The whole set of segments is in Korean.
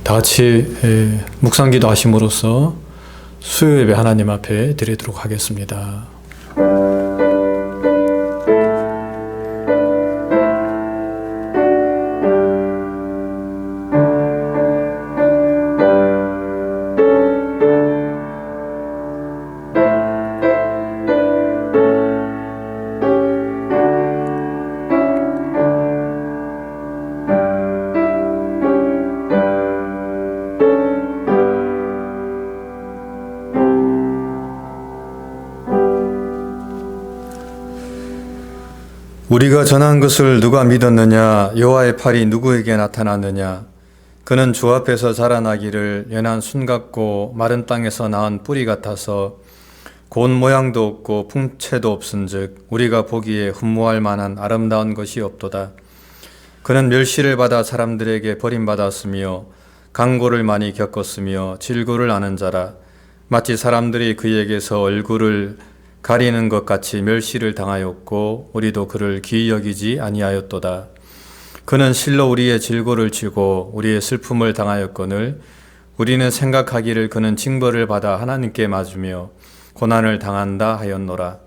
다 같이 묵상기도 하심으로써 수요예배 하나님 앞에 드리도록 하겠습니다. 우리가 전한 것을 누가 믿었느냐? 여호와의 팔이 누구에게 나타났느냐? 그는 주 앞에서 자라나기를 연한 순 같고 마른 땅에서 낳은 뿌리 같아서 고운 모양도 없고 풍채도 없은즉 우리가 보기에 흠모할 만한 아름다운 것이 없도다. 그는 멸시를 받아 사람들에게 버림받았으며 강고를 많이 겪었으며 질고를 아는 자라. 마치 사람들이 그에게서 얼굴을 가리는 것 같이 멸시를 당하였고 우리도 그를 귀히 여기지 아니하였도다. 그는 실로 우리의 질고를 지고 우리의 슬픔을 당하였거늘 우리는 생각하기를 그는 징벌을 받아 하나님께 맞으며 고난을 당한다 하였노라.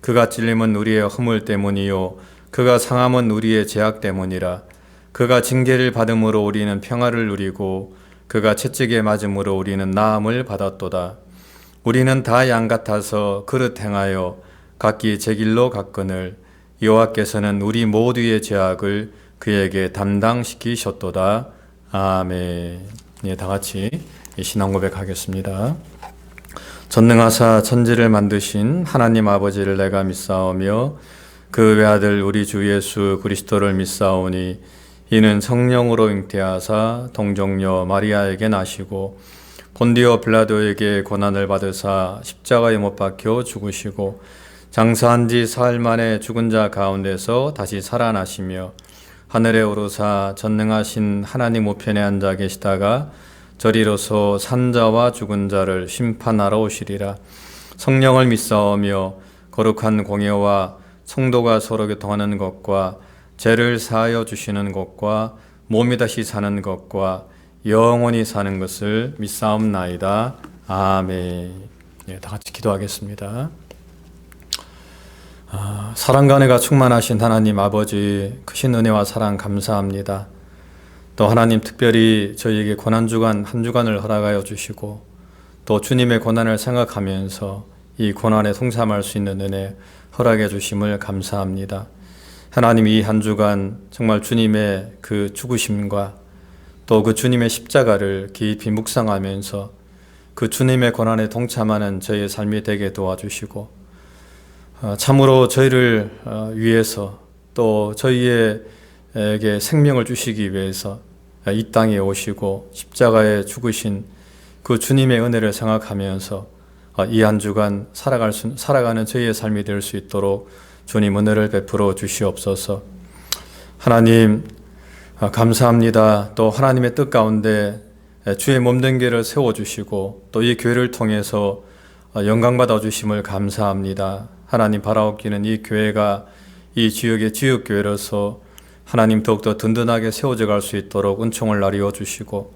그가 찔림은 우리의 허물 때문이요 그가 상함은 우리의 죄악 때문이라. 그가 징계를 받음으로 우리는 평화를 누리고 그가 채찍에 맞음으로 우리는 나음을 받았도다. 우리는 다 양 같아서 그릇 행하여 각기 제 길로 갔거늘 여호와께서는 우리 모두의 죄악을 그에게 담당시키셨도다. 아멘. 다 같이 신앙 고백하겠습니다. 전능하사 천지를 만드신 하나님 아버지를 내가 믿사오며 그 외아들 우리 주 예수 그리스도를 믿사오니 이는 성령으로 잉태하사 동정녀 마리아에게 나시고 본디오 빌라도에게 고난을 받으사 십자가에 못 박혀 죽으시고 장사한 지 사흘 만에 죽은 자 가운데서 다시 살아나시며 하늘에 오르사 전능하신 하나님 우편에 앉아 계시다가 저리로서 산자와 죽은 자를 심판하러 오시리라. 성령을 믿사오며 거룩한 공예와 성도가 서로 교통하는 것과 죄를 사하여 주시는 것과 몸이 다시 사는 것과 영원히 사는 것을 믿사옵나이다. 아멘. 다 같이 기도하겠습니다. 사랑과 은혜가 충만하신 하나님 아버지 크신 은혜와 사랑 감사합니다. 또 하나님 특별히 저희에게 고난주간 한 주간을 허락하여 주시고 또 주님의 고난을 생각하면서 이 고난에 동참할 수 있는 은혜 허락해 주심을 감사합니다. 하나님 이 한 주간 정말 주님의 그 죽으심과 또 그 주님의 십자가를 깊이 묵상하면서 그 주님의 고난에 동참하는 저희의 삶이 되게 도와주시고 참으로 저희를 위해서 또 저희에게 생명을 주시기 위해서 이 땅에 오시고 십자가에 죽으신 그 주님의 은혜를 생각하면서 이 한 주간 살아가는 저희의 삶이 될 수 있도록 주님 은혜를 베풀어 주시옵소서. 하나님 감사합니다. 또 하나님의 뜻 가운데 주의 몸된 교회를 세워주시고 또 이 교회를 통해서 영광받아 주심을 감사합니다. 하나님 바라옵기는 이 교회가 이 지역의 지역교회로서 하나님 더욱더 든든하게 세워져 갈 수 있도록 은총을 나리워 주시고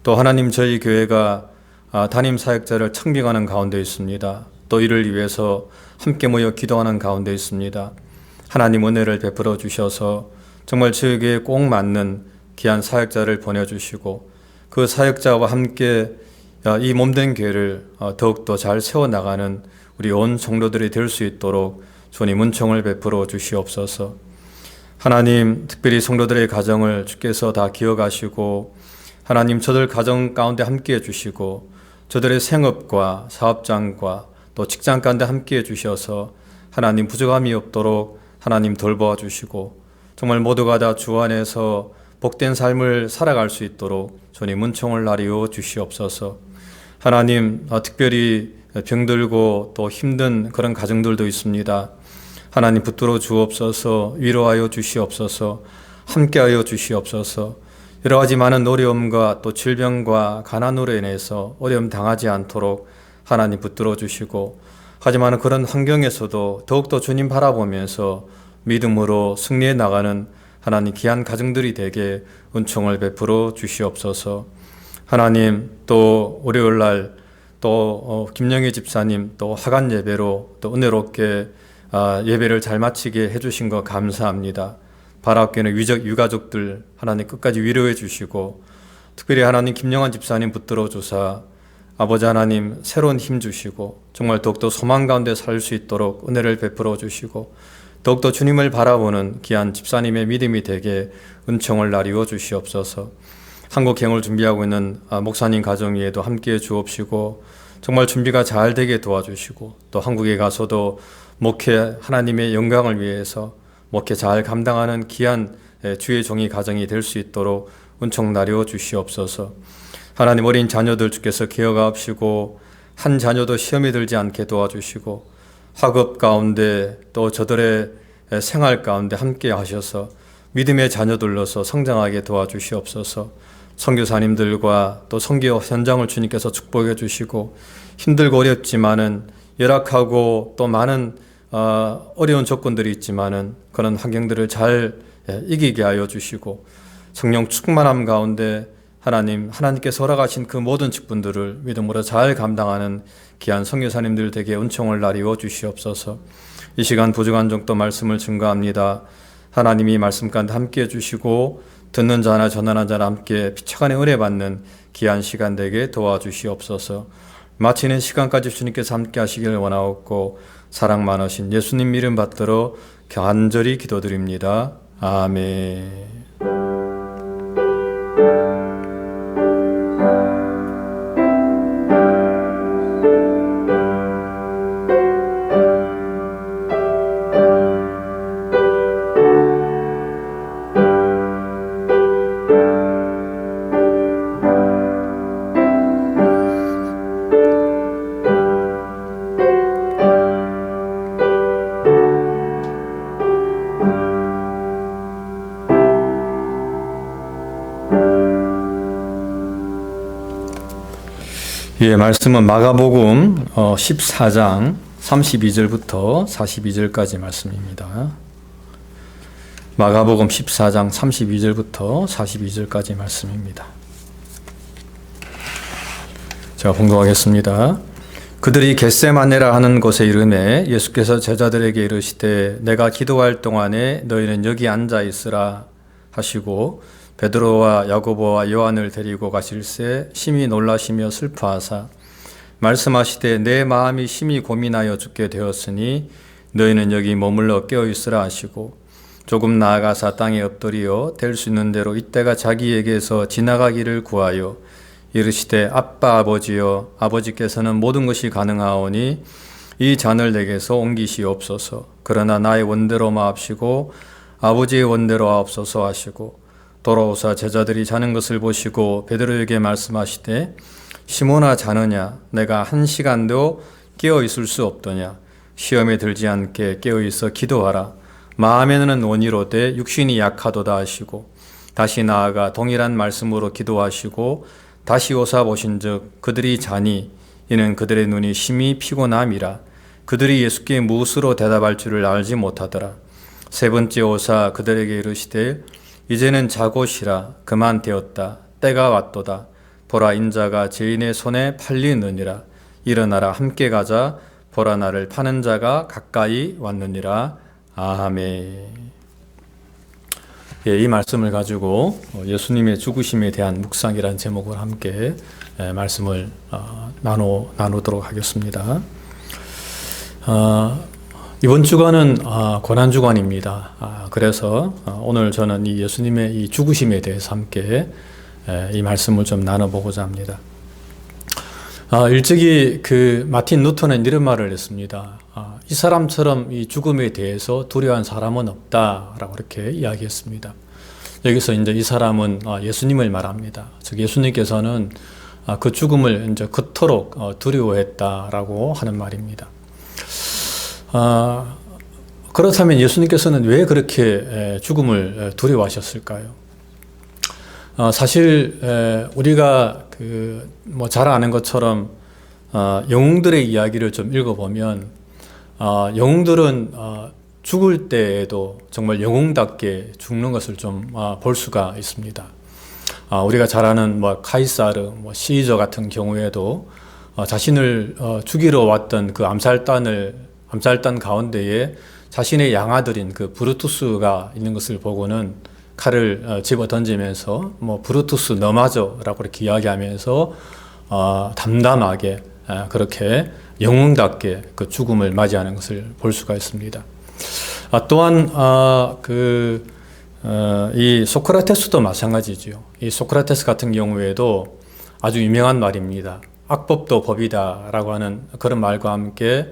또 하나님 저희 교회가 담임 사역자를 청빙하는 가운데 있습니다. 또 이를 위해서 함께 모여 기도하는 가운데 있습니다. 하나님 은혜를 베풀어 주셔서 정말 저에게 꼭 맞는 귀한 사역자를 보내주시고 그 사역자와 함께 이 몸된 교회를 더욱더 잘 세워나가는 우리 온 성도들이 될 수 있도록 주님 은총을 베풀어 주시옵소서. 하나님 특별히 성도들의 가정을 주께서 다 기억하시고 하나님 저들 가정 가운데 함께해 주시고 저들의 생업과 사업장과 또 직장 가운데 함께해 주셔서 하나님 부족함이 없도록 하나님 돌보아 주시고 정말 모두가 다 주 안에서 복된 삶을 살아갈 수 있도록 주님 은총을 나리워 주시옵소서. 하나님 특별히 병들고 또 힘든 그런 가정들도 있습니다. 하나님 붙들어 주옵소서. 위로하여 주시옵소서. 함께하여 주시옵소서. 여러 가지 많은 어려움과 또 질병과 가난으로 인해서 어려움 당하지 않도록 하나님 붙들어 주시고 하지만 그런 환경에서도 더욱더 주님 바라보면서 믿음으로 승리해 나가는 하나님 귀한 가정들이 되게 은총을 베풀어 주시옵소서. 하나님 또 월요일날 또 김영희 집사님 또 하간 예배로 또 은혜롭게 예배를 잘 마치게 해주신 거 감사합니다. 바라옵기는 유가족들 하나님 끝까지 위로해 주시고 특별히 하나님 김영환 집사님 붙들어 주사 아버지 하나님 새로운 힘 주시고 정말 더욱더 소망 가운데 살 수 있도록 은혜를 베풀어 주시고 더욱더 주님을 바라보는 귀한 집사님의 믿음이 되게 은총을 나리워 주시옵소서. 한국 개영을 준비하고 있는 목사님 가정 위에도 함께해 주옵시고 정말 준비가 잘 되게 도와주시고 또 한국에 가서도 목회 하나님의 영광을 위해서 목회 잘 감당하는 귀한 주의 종이 가정이 될 수 있도록 은총 나려 주시옵소서. 하나님 어린 자녀들 주께서 기어가옵시고 한 자녀도 시험에 들지 않게 도와주시고 학업 가운데 또 저들의 생활 가운데 함께 하셔서 믿음의 자녀들로서 성장하게 도와주시옵소서. 선교사님들과 또 선교 현장을 주님께서 축복해 주시고 힘들고 어렵지만은 열악하고 또 많은 어려운 조건들이 있지만은 그런 환경들을 잘 이기게 하여 주시고 성령 충만함 가운데 하나님께서 허락하신 그 모든 직분들을 믿음으로 잘 감당하는 귀한 선교사님들 되게 은총을 나리워 주시옵소서. 이 시간 부족한 정도 말씀을 증거합니다. 하나님이 말씀 가운데 함께 해주시고 듣는 자나 전하는 자나 함께 피차간에 은혜 받는 귀한 시간 되게 도와주시옵소서. 마치는 시간까지 주님께서 함께 하시기를 원하옵고 사랑 많으신 예수님 이름 받들어 간절히 기도드립니다. 아멘. 예, 말씀은 마가복음 14장 32절부터 42절까지 말씀입니다. 마가복음 14장 32절부터 42절까지 말씀입니다. 제가 봉독하겠습니다. 그들이 겟세마네라 하는 곳에 이르매 예수께서 제자들에게 이르시되 내가 기도할 동안에 너희는 여기 앉아 있으라 하시고 베드로와 야고보와 요한을 데리고 가실새 심히 놀라시며 슬퍼하사 말씀하시되 내 마음이 심히 고민하여 죽게 되었으니 너희는 여기 머물러 깨어 있으라 하시고 조금 나아가사 땅에 엎드리어 될 수 있는 대로 이때가 자기에게서 지나가기를 구하여 이르시되 아빠 아버지여 아버지께서는 모든 것이 가능하오니 이 잔을 내게서 옮기시옵소서. 그러나 나의 원대로 마옵시고 아버지의 원대로 하옵소서 하시고 돌아오사 제자들이 자는 것을 보시고 베드로에게 말씀하시되 시몬아 자느냐 내가 한 시간도 깨어 있을 수 없더냐 시험에 들지 않게 깨어 있어 기도하라 마음에는 원이로되 육신이 약하도다 하시고 다시 나아가 동일한 말씀으로 기도하시고 다시 오사 보신즉 그들이 자니 이는 그들의 눈이 심히 피곤함이라 그들이 예수께 무엇으로 대답할 줄을 알지 못하더라. 세 번째 오사 그들에게 이르시되 이제는 자고 쉬라 그만 되었다 때가 왔도다 보라 인자가 죄인의 손에 팔리느니라 일어나라 함께 가자 보라 나를 파는 자가 가까이 왔느니라. 아멘. 예, 이 말씀을 가지고 예수님의 죽으심에 대한 묵상이라는 제목으로 함께 말씀을 나누도록 하겠습니다. 이번 주간은 고난주간입니다. 그래서 오늘 저는 이 예수님의 이 죽으심에 대해서 함께 이 말씀을 좀 나눠보고자 합니다. 일찍이 그 마틴 루터는 이런 말을 했습니다. 이 사람처럼 이 죽음에 대해서 두려워한 사람은 없다라고 이렇게 이야기했습니다. 여기서 이제 이 사람은 예수님을 말합니다. 즉 예수님께서는 그 죽음을 이제 그토록 두려워했다라고 하는 말입니다. 그렇다면 예수님께서는 왜 그렇게 죽음을 두려워하셨을까요? 사실 우리가 잘 아는 것처럼 영웅들의 이야기를 좀 읽어보면 영웅들은 죽을 때에도 정말 영웅답게 죽는 것을 좀 볼 수가 있습니다. 우리가 잘 아는 카이사르, 시저 같은 경우에도 자신을 죽이러 왔던 그 암살단 가운데에 자신의 양아들인 그 브루투스가 있는 것을 보고는 칼을 집어 던지면서 브루투스 너 맞아라고 이렇게 이야기하면서 담담하게 그렇게 영웅답게 그 죽음을 맞이하는 것을 볼 수가 있습니다. 또한 이 소크라테스도 마찬가지죠. 이 소크라테스 같은 경우에도 아주 유명한 말입니다. 악법도 법이다라고 하는 그런 말과 함께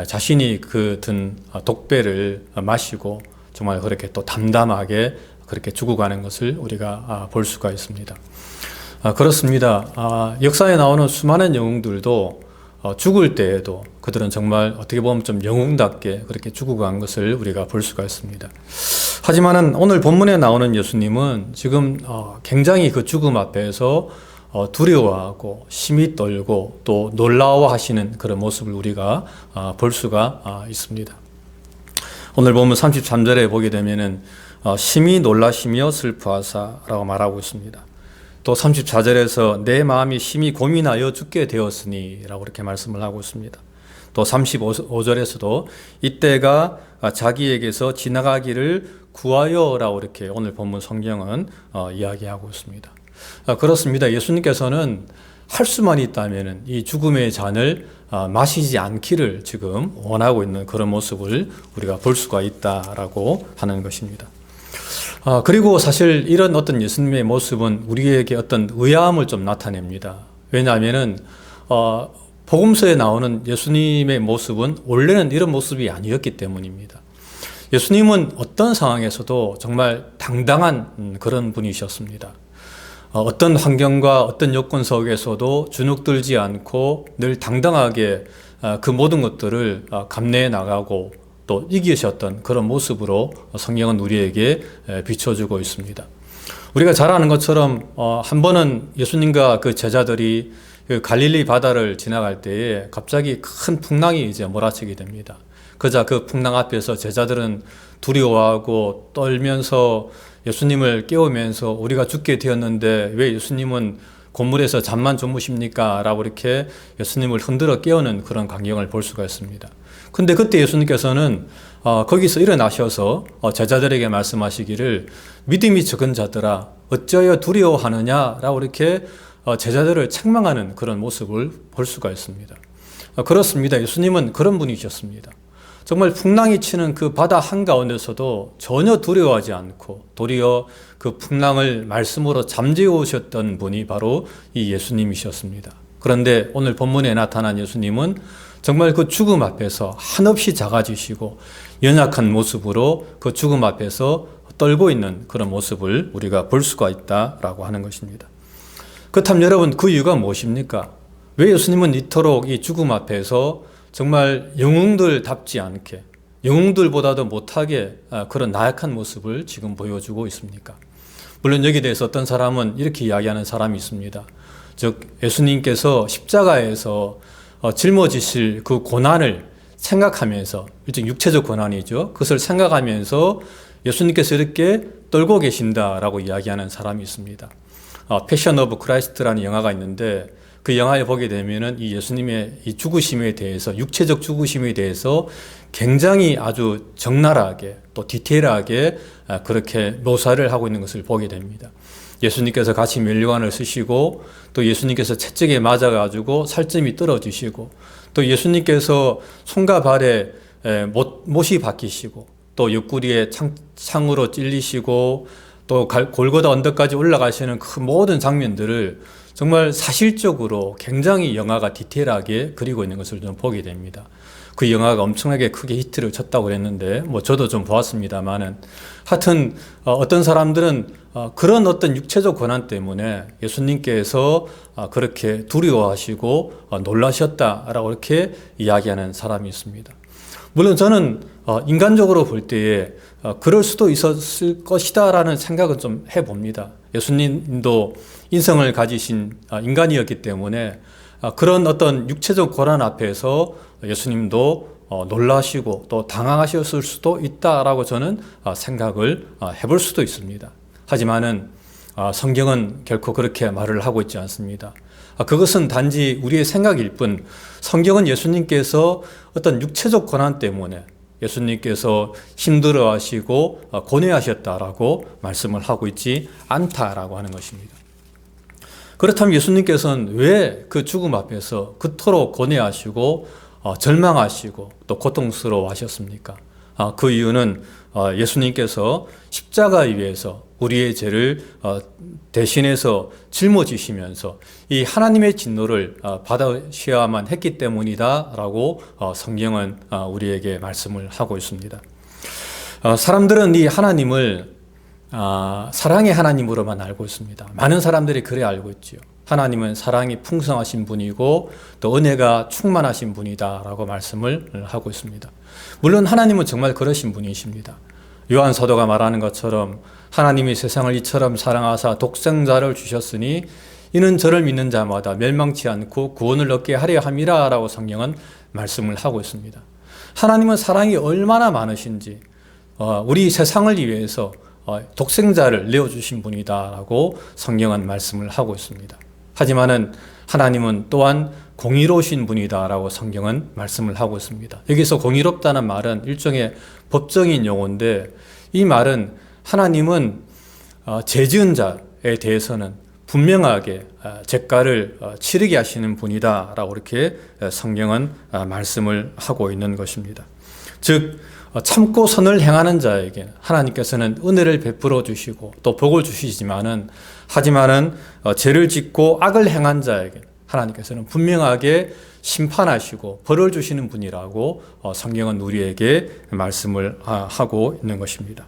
자신이 그 든 독배를 마시고 정말 그렇게 또 담담하게 그렇게 죽어가는 것을 우리가 볼 수가 있습니다. 그렇습니다. 역사에 나오는 수많은 영웅들도 죽을 때에도 그들은 정말 어떻게 보면 좀 영웅답게 그렇게 죽어간 것을 우리가 볼 수가 있습니다. 하지만은 오늘 본문에 나오는 예수님은 지금 굉장히 그 죽음 앞에서 두려워하고 심히 떨고 또 놀라워하시는 그런 모습을 우리가 볼 수가 있습니다. 오늘 보면 33절에 보게 되면은 심히 놀라시며 슬퍼하사라고 말하고 있습니다. 또 34절에서 내 마음이 심히 고민하여 죽게 되었으니 라고 이렇게 말씀을 하고 있습니다. 또 35절에서도 이때가 자기에게서 지나가기를 구하여 라고 이렇게 오늘 본문 성경은 이야기하고 있습니다. 그렇습니다. 예수님께서는 할 수만 있다면 이 죽음의 잔을 마시지 않기를 지금 원하고 있는 그런 모습을 우리가 볼 수가 있다라고 하는 것입니다. 그리고 사실 이런 어떤 예수님의 모습은 우리에게 어떤 의아함을 좀 나타냅니다. 왜냐하면은 복음서에 나오는 예수님의 모습은 원래는 이런 모습이 아니었기 때문입니다. 예수님은 어떤 상황에서도 정말 당당한 그런 분이셨습니다. 어떤 환경과 어떤 여건 속에서도 주눅들지 않고 늘 당당하게 그 모든 것들을 감내해 나가고 또 이기셨던 그런 모습으로 성경은 우리에게 비춰주고 있습니다. 우리가 잘 아는 것처럼 한 번은 예수님과 그 제자들이 그 갈릴리 바다를 지나갈 때에 갑자기 큰 풍랑이 이제 몰아치게 됩니다. 그자 그 풍랑 앞에서 제자들은 두려워하고 떨면서 예수님을 깨우면서 우리가 죽게 되었는데 왜 예수님은 곤물에서 잠만 주무십니까? 라고 이렇게 예수님을 흔들어 깨우는 그런 광경을 볼 수가 있습니다. 근데 그때 예수님께서는 거기서 일어나셔서 제자들에게 말씀하시기를 믿음이 적은 자들아 어찌하여 두려워하느냐? 라고 이렇게 제자들을 책망하는 그런 모습을 볼 수가 있습니다. 그렇습니다. 예수님은 그런 분이셨습니다. 정말 풍랑이 치는 그 바다 한가운데서도 전혀 두려워하지 않고 도리어 그 풍랑을 말씀으로 잠재우셨던 분이 바로 이 예수님이셨습니다. 그런데 오늘 본문에 나타난 예수님은 정말 그 죽음 앞에서 한없이 작아지시고 연약한 모습으로 그 죽음 앞에서 떨고 있는 그런 모습을 우리가 볼 수가 있다라고 하는 것입니다. 그렇다면 여러분 그 이유가 무엇입니까? 왜 예수님은 이토록 이 죽음 앞에서 정말 영웅들답지 않게 영웅들보다도 못하게 그런 나약한 모습을 지금 보여주고 있습니까? 물론 여기에 대해서 어떤 사람은 이렇게 이야기하는 사람이 있습니다. 즉 예수님께서 십자가에서 짊어지실 그 고난을 생각하면서 일종 육체적 고난이죠. 그것을 생각하면서 예수님께서 이렇게 떨고 계신다라고 이야기하는 사람이 있습니다. 패션 오브 크라이스트라는 영화가 있는데 그 영화에 보게 되면은 이 예수님의 이 죽으심에 대해서 육체적 죽으심에 대해서 굉장히 아주 적나라하게 또 디테일하게 그렇게 묘사를 하고 있는 것을 보게 됩니다. 예수님께서 같이 면류관을 쓰시고 또 예수님께서 채찍에 맞아가지고 살점이 떨어지시고 또 예수님께서 손과 발에 못이 박히시고 또 옆구리에 창으로 찔리시고 또 골고다 언덕까지 올라가시는 그 모든 장면들을 정말 사실적으로 굉장히 영화가 디테일하게 그리고 있는 것을 좀 보게 됩니다. 그 영화가 엄청나게 크게 히트를 쳤다고 그랬는데 저도 좀 보았습니다만은 하여튼 어떤 사람들은 그런 어떤 육체적 고난 때문에 예수님께서 그렇게 두려워하시고 놀라셨다라고 이렇게 이야기하는 사람이 있습니다. 물론 저는 인간적으로 볼 때에 그럴 수도 있었을 것이다라는 생각은 좀 해봅니다. 예수님도 인성을 가지신 인간이었기 때문에 그런 어떤 육체적 고난 앞에서 예수님도 놀라시고 또 당황하셨을 수도 있다라고 저는 생각을 해볼 수도 있습니다. 하지만은 성경은 결코 그렇게 말을 하고 있지 않습니다. 그것은 단지 우리의 생각일 뿐, 성경은 예수님께서 어떤 육체적 고난 때문에 예수님께서 힘들어하시고 고뇌하셨다라고 말씀을 하고 있지 않다라고 하는 것입니다. 그렇다면 예수님께서는 왜 그 죽음 앞에서 그토록 고뇌하시고 절망하시고 또 고통스러워하셨습니까? 그 이유는 예수님께서 십자가 위에서 우리의 죄를 대신해서 짊어지시면서 이 하나님의 진노를 받으셔야만 했기 때문이다라고 성경은 우리에게 말씀을 하고 있습니다. 사람들은 이 하나님을 사랑의 하나님으로만 알고 있습니다. 많은 사람들이 그래 알고 있지요. 하나님은 사랑이 풍성하신 분이고 또 은혜가 충만하신 분이다라고 말씀을 하고 있습니다. 물론 하나님은 정말 그러신 분이십니다. 요한 사도가 말하는 것처럼 하나님이 세상을 이처럼 사랑하사 독생자를 주셨으니 이는 저를 믿는 자마다 멸망치 않고 구원을 얻게 하려 함이라 라고 성경은 말씀을 하고 있습니다. 하나님은 사랑이 얼마나 많으신지 우리 세상을 위해서 독생자를 내어주신 분이다라고 성경은 말씀을 하고 있습니다. 하지만은 하나님은 또한 공의로우신 분이다라고 성경은 말씀을 하고 있습니다. 여기서 공의롭다는 말은 일종의 법정인 용어인데 이 말은 하나님은 죄 지은 자에 대해서는 분명하게 죄가를 치르게 하시는 분이다라고 이렇게 성경은 말씀을 하고 있는 것입니다. 즉 참고 선을 행하는 자에게 하나님께서는 은혜를 베풀어 주시고 또 복을 주시지만은 하지만은 죄를 짓고 악을 행한 자에게 하나님께서는 분명하게 심판하시고 벌을 주시는 분이라고 성경은 우리에게 말씀을 하고 있는 것입니다.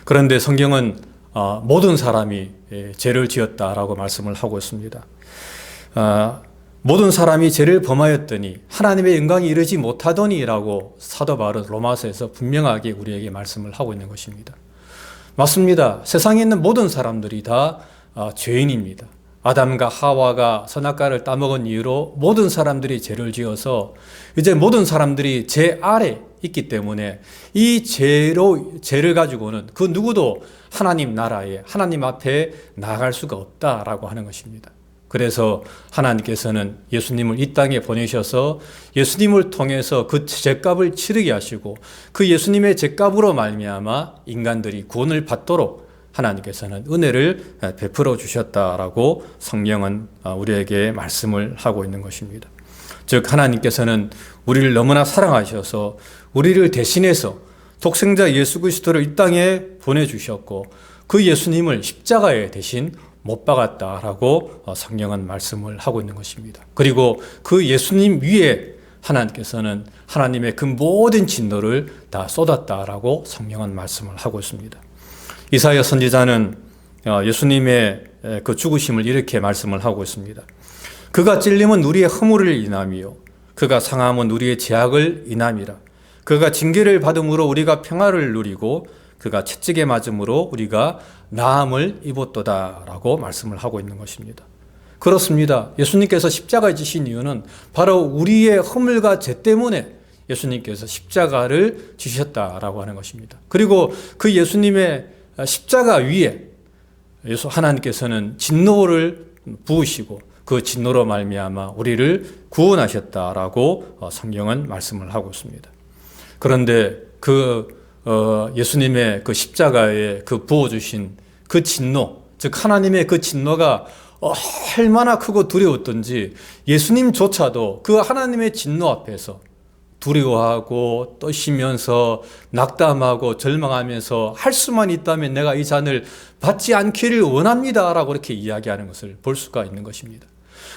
그런데 성경은 모든 사람이 죄를 지었다라고 말씀을 하고 있습니다. 모든 사람이 죄를 범하였더니 하나님의 영광이 이르지 못하더니라고 사도 바울은 로마서에서 분명하게 우리에게 말씀을 하고 있는 것입니다. 맞습니다. 세상에 있는 모든 사람들이 다 죄인입니다. 아담과 하와가 선악과를 따먹은 이유로 모든 사람들이 죄를 지어서 이제 모든 사람들이 죄 아래 있기 때문에 이 죄를 가지고는 그 누구도 하나님 나라에 하나님 앞에 나아갈 수가 없다라고 하는 것입니다. 그래서 하나님께서는 예수님을 이 땅에 보내셔서 예수님을 통해서 그 죄값을 치르게 하시고 그 예수님의 죄값으로 말미암아 인간들이 구원을 받도록 하나님께서는 은혜를 베풀어 주셨다라고 성경은 우리에게 말씀을 하고 있는 것입니다. 즉 하나님께서는 우리를 너무나 사랑하셔서 우리를 대신해서 독생자 예수 그리스도를 이 땅에 보내주셨고 그 예수님을 십자가에 대신 못 박았다라고 성경은 말씀을 하고 있는 것입니다. 그리고 그 예수님 위에 하나님께서는 하나님의 그 모든 진노를 다 쏟았다라고 성경은 말씀을 하고 있습니다. 이사야 선지자는 예수님의 그 죽으심을 이렇게 말씀을 하고 있습니다. 그가 찔림은 우리의 허물을 인함이요 그가 상함은 우리의 죄악을 인함이라. 그가 징계를 받음으로 우리가 평화를 누리고 그가 채찍에 맞음으로 우리가 나음을 입었도다라고 말씀을 하고 있는 것입니다. 그렇습니다. 예수님께서 십자가에 지신 이유는 바로 우리의 허물과 죄 때문에 예수님께서 십자가를 지셨다라고 하는 것입니다. 그리고 그 예수님의 십자가 위에 하나님께서는 진노를 부으시고 그 진노로 말미암아 우리를 구원하셨다라고 성경은 말씀을 하고 있습니다. 그런데 예수님의 그 십자가에 그 부어주신 그 진노, 즉 하나님의 그 진노가 얼마나 크고 두려웠던지 예수님조차도 그 하나님의 진노 앞에서 두려워하고 떠시면서 낙담하고 절망하면서 할 수만 있다면 내가 이 잔을 받지 않기를 원합니다 라고 이렇게 이야기하는 것을 볼 수가 있는 것입니다.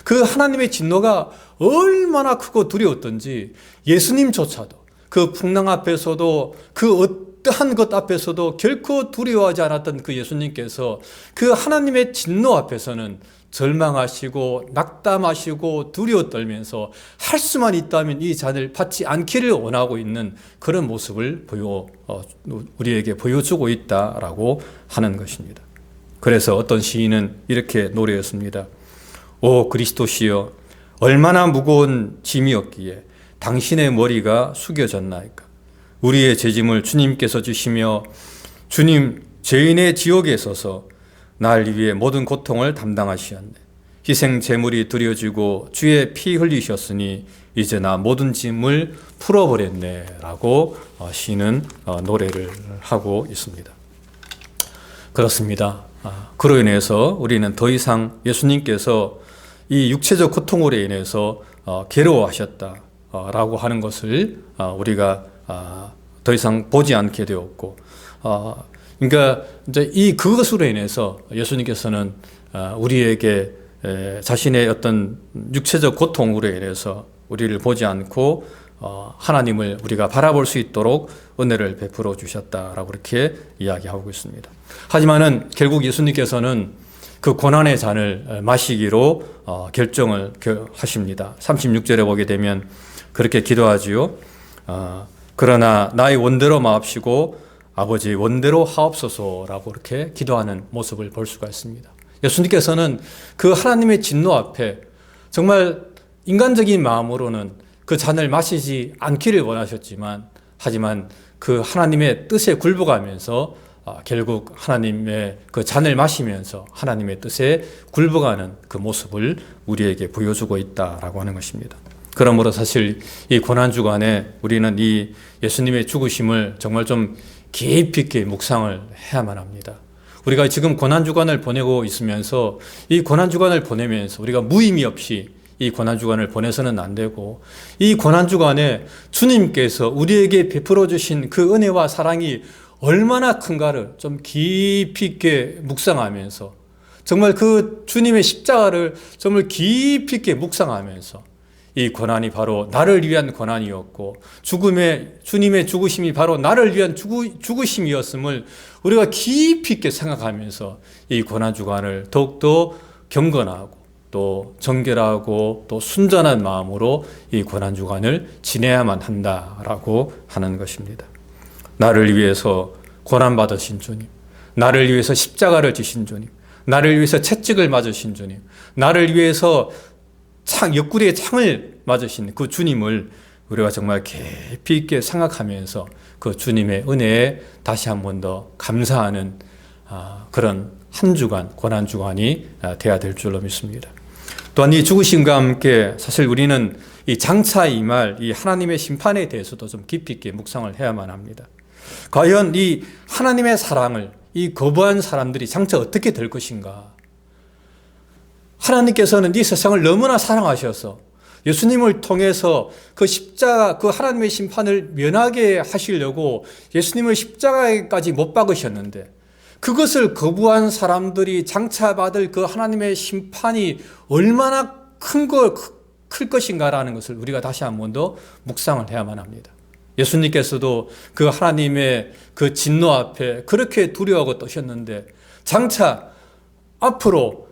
그 하나님의 진노가 얼마나 크고 두려웠던지 예수님조차도 그 풍랑 앞에서도 그 어떠한 것 앞에서도 결코 두려워하지 않았던 그 예수님께서 그 하나님의 진노 앞에서는 절망하시고 낙담하시고 두려워 떨면서 할 수만 있다면 이 잔을 받지 않기를 원하고 있는 그런 모습을 우리에게 보여주고 있다라고 하는 것입니다. 그래서 어떤 시인은 이렇게 노래했습니다. 오 그리스도시여 얼마나 무거운 짐이었기에 당신의 머리가 숙여졌나이까? 우리의 죄짐을 주님께서 지시며 주님 죄인의 지옥에 서서 날 위해 모든 고통을 담당하시었네. 희생 제물이 드려지고 주의 피 흘리셨으니 이제 나 모든 짐을 풀어버렸네 라고 시인은 노래를 하고 있습니다. 그렇습니다. 그로 인해서 우리는 더 이상 예수님께서 이 육체적 고통으로 인해서 괴로워하셨다라고 하는 것을 우리가 더 이상 보지 않게 되었고, 그러니까 이제 그것으로 인해서 예수님께서는 우리에게 자신의 어떤 육체적 고통으로 인해서 우리를 보지 않고 하나님을 우리가 바라볼 수 있도록 은혜를 베풀어 주셨다라고 그렇게 이야기하고 있습니다. 하지만은 결국 예수님께서는 그 고난의 잔을 마시기로 결정을 하십니다. 36절에 보게 되면 그렇게 기도하지요. 그러나 나의 원대로 마옵시고 아버지 원대로 하옵소서라고 이렇게 기도하는 모습을 볼 수가 있습니다. 예수님께서는 그 하나님의 진노 앞에 정말 인간적인 마음으로는 그 잔을 마시지 않기를 원하셨지만, 하지만 그 하나님의 뜻에 굴복하면서 결국 하나님의 그 잔을 마시면서 하나님의 뜻에 굴복하는 그 모습을 우리에게 보여주고 있다라고 하는 것입니다. 그러므로 사실 이 고난주간에 우리는 이 예수님의 죽으심을 정말 좀 깊이 있게 묵상을 해야만 합니다. 우리가 지금 고난주간을 보내고 있으면서 이 고난주간을 보내면서 우리가 무의미 없이 이 고난주간을 보내서는 안 되고, 이 고난주간에 주님께서 우리에게 베풀어 주신 그 은혜와 사랑이 얼마나 큰가를 좀 깊이 있게 묵상하면서, 정말 그 주님의 십자가를 정말 깊이 있게 묵상하면서, 이 고난이 바로 나를 위한 고난이었고 주님의 죽으심이 바로 나를 위한 죽으심이었음을 우리가 깊이 있게 생각하면서 이 고난주간을 더욱더 경건하고 또 정결하고 또 순전한 마음으로 이 고난주간을 지내야만 한다라고 하는 것입니다. 나를 위해서 고난받으신 주님, 나를 위해서 십자가를 지신 주님, 나를 위해서 채찍을 맞으신 주님, 나를 위해서 옆구리에 창을 맞으신 그 주님을 우리가 정말 깊이 있게 생각하면서 그 주님의 은혜에 다시 한 번 더 감사하는 그런 한 주간, 고난주간이 되어야 될 줄로 믿습니다. 또한 이 죽으심과 함께 사실 우리는 이 장차 임할 이 하나님의 심판에 대해서도 좀 깊이 있게 묵상을 해야만 합니다. 과연 이 하나님의 사랑을 이 거부한 사람들이 장차 어떻게 될 것인가? 하나님께서는 이 세상을 너무나 사랑하셔서 예수님을 통해서 그 십자가, 그 하나님의 심판을 면하게 하시려고 예수님을 십자가에까지 못 박으셨는데, 그것을 거부한 사람들이 장차 받을 그 하나님의 심판이 얼마나 클 것인가라는 것을 우리가 다시 한 번 더 묵상을 해야만 합니다. 예수님께서도 그 하나님의 그 진노 앞에 그렇게 두려워하고 떠셨는데, 장차 앞으로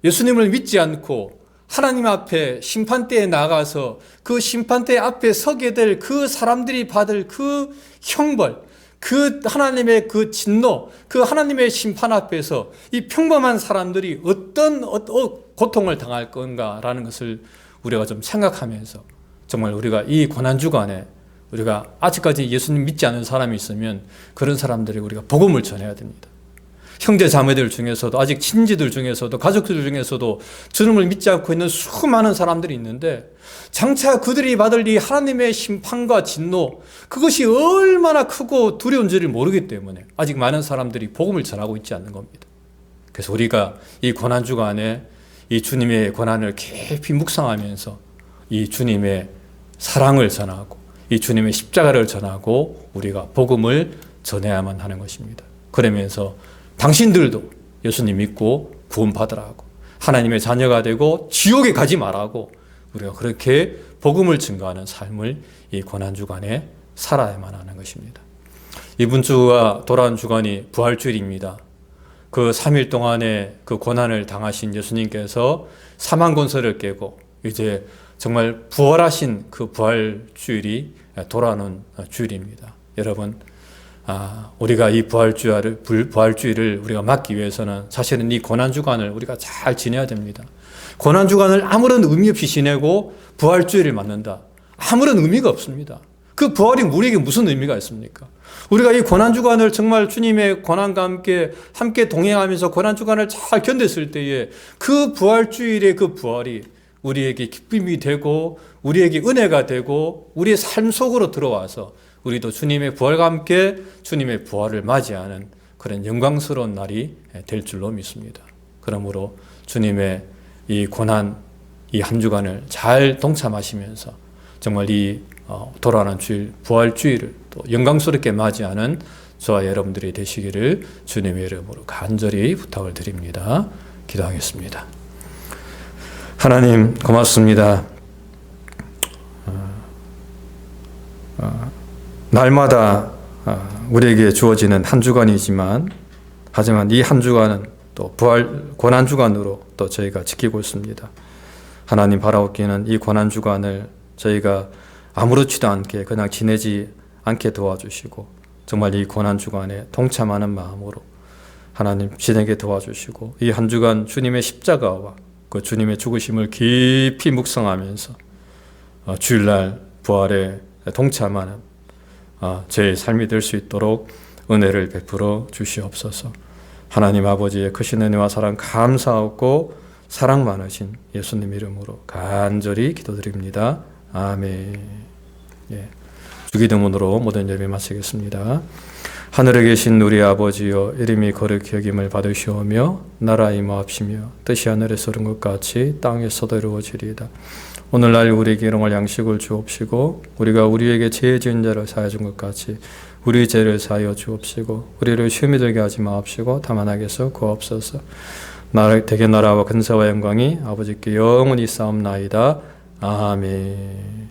예수님을 믿지 않고 하나님 앞에 심판대에 나가서 그 심판대 앞에 서게 될 그 사람들이 받을 그 형벌, 그 하나님의 그 진노, 그 하나님의 심판 앞에서 이 평범한 사람들이 어떤 고통을 당할 건가라는 것을 우리가 좀 생각하면서, 정말 우리가 이 고난주간에 우리가 아직까지 예수님 믿지 않은 사람이 있으면 그런 사람들이 우리가 복음을 전해야 됩니다. 형제 자매들 중에서도, 아직 친지들 중에서도, 가족들 중에서도 주님을 믿지 않고 있는 수많은 사람들이 있는데, 장차 그들이 받을 이 하나님의 심판과 진노, 그것이 얼마나 크고 두려운지를 모르기 때문에 아직 많은 사람들이 복음을 전하고 있지 않는 겁니다. 그래서 우리가 이 고난주간에 이 주님의 고난을 깊이 묵상하면서 이 주님의 사랑을 전하고 이 주님의 십자가를 전하고 우리가 복음을 전해야만 하는 것입니다. 그러면서 당신들도 예수님 믿고 구원받으라고, 하나님의 자녀가 되고 지옥에 가지 말라고, 우리가 그렇게 복음을 증거하는 삶을 이 고난주간에 살아야만 하는 것입니다. 이번 주가 돌아온 주간이 부활주일입니다. 그 3일 동안의 그 고난을 당하신 예수님께서 사망권세를 깨고 이제 정말 부활하신 그 부활주일이 돌아오는 주일입니다. 여러분, 우리가 이 부활주일을 우리가 맞기 위해서는 사실은 이 고난주간을 우리가 잘 지내야 됩니다. 고난주간을 아무런 의미 없이 지내고 부활주일을 맞는다, 아무런 의미가 없습니다. 그 부활이 우리에게 무슨 의미가 있습니까? 우리가 이 고난주간을 정말 주님의 고난과 함께 동행하면서 고난주간을 잘 견뎠을 때에 그 부활주일의 그 부활이 우리에게 기쁨이 되고 우리에게 은혜가 되고 우리의 삶 속으로 들어와서 우리도 주님의 부활과 함께 주님의 부활을 맞이하는 그런 영광스러운 날이 될 줄로 믿습니다. 그러므로 주님의 이 고난, 이 한 주간을 잘 동참하시면서 정말 이 돌아오는 주일, 부활주일을 또 영광스럽게 맞이하는 저와 여러분들이 되시기를 주님의 이름으로 간절히 부탁을 드립니다. 기도하겠습니다. 하나님 고맙습니다. 날마다 우리에게 주어지는 한 주간이지만 하지만 이 한 주간은 또 부활 고난 주간으로 또 저희가 지키고 있습니다. 하나님 바라옵기는 이 고난 주간을 저희가 아무렇지도 않게 그냥 지내지 않게 도와주시고 정말 이 고난 주간에 동참하는 마음으로 하나님 지내게 도와주시고 이 한 주간 주님의 십자가와 그 주님의 죽으심을 깊이 묵상하면서 주일날 부활에 동참하는 제 삶이 될 수 있도록 은혜를 베풀어 주시옵소서. 하나님 아버지의 크신 은혜와 사랑 감사하고 사랑 많으신 예수님 이름으로 간절히 기도드립니다. 아멘. 예. 주기도문으로 모든 예배 마치겠습니다. 하늘에 계신 우리 아버지여, 이름이 거룩히 여김을 받으시오며 나라 임하옵시며 뜻이 하늘에서 이룬 것 같이 땅에서도 이루어지리이다. 오늘날 우리에게 일용할 양식을 주옵시고 우리가 우리에게 죄 지은 자를 사하여 준 것 같이 우리 죄를 사하여 주옵시고 우리를 시험에 들게 하지 마옵시고 다만 악에서 구하옵소서. 대개 나라와 근세와 영광이 아버지께 영원히 싸움나이다. 아멘.